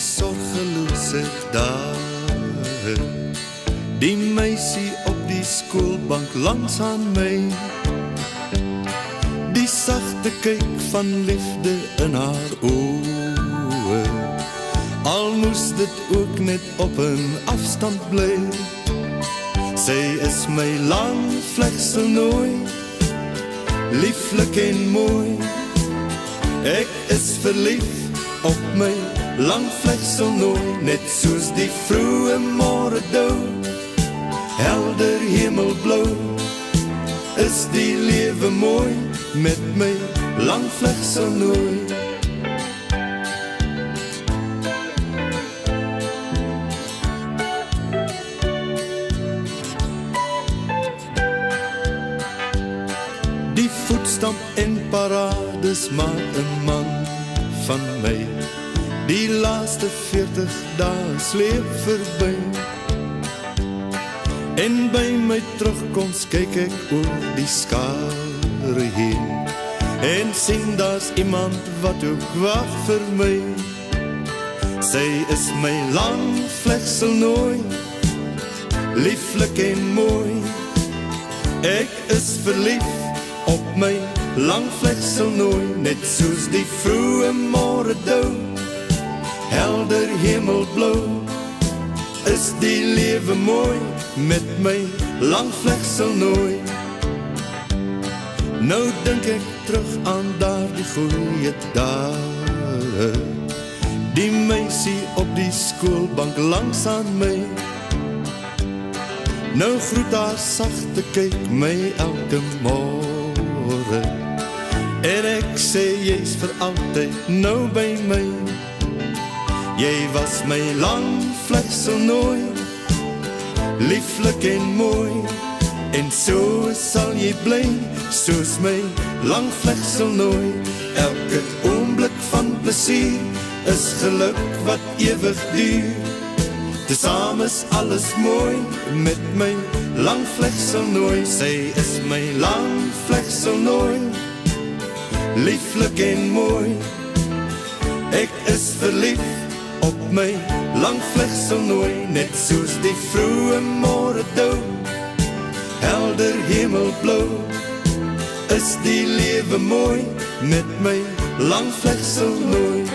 sorgelose dae. Die meisie op die skoolbank langs aan my, die sagte kyk van liefde in haar oë, al moes dit ook net op 'n afstand bly. Sy is my lang vlekselnooi, lieflik en mooi. Ek is verlief op my lang vlekselnooi, net soos die vroeë môredou, helder hemelblou. Is die lewe mooi met my lang vlekselnooi. Die voetstamp en parades maak 'n man van my. Die laaste 40 dae sleep verby. En by my terugkoms kyk ek oor die skare heen, en sien daar's iemand wat ook wag vir my. Sy is my lang vlekselnooi, lieflik en mooi. Ek is verlief op my lang vlekselnooi, net soos die vroeë môredou, helder hemelblou. Is die lewe mooi met my lang vlekselnooi. Nou dink ek terug aan daardie goeie dae, die meisie op die skoolbank langs aan my. Nou groet haar sagte kyk my elke môre, en ek sê jy's vir altyd nou by my. Jy was my lang vlekselnooi, lieflik en mooi, en so sal jy bly, soos my lang vlekselnooi. Elke oomblik van plesier is geluk wat ewig duur. Tesame is alles mooi met my lang vlekselnooi. Sy is my lang vlekselnooi, lieflik en mooi. Ek is verlief op my lang vlekselnooi, net soos die vroeë môredou, helder hemelblou. Is die lewe mooi met my lang vlekselnooi.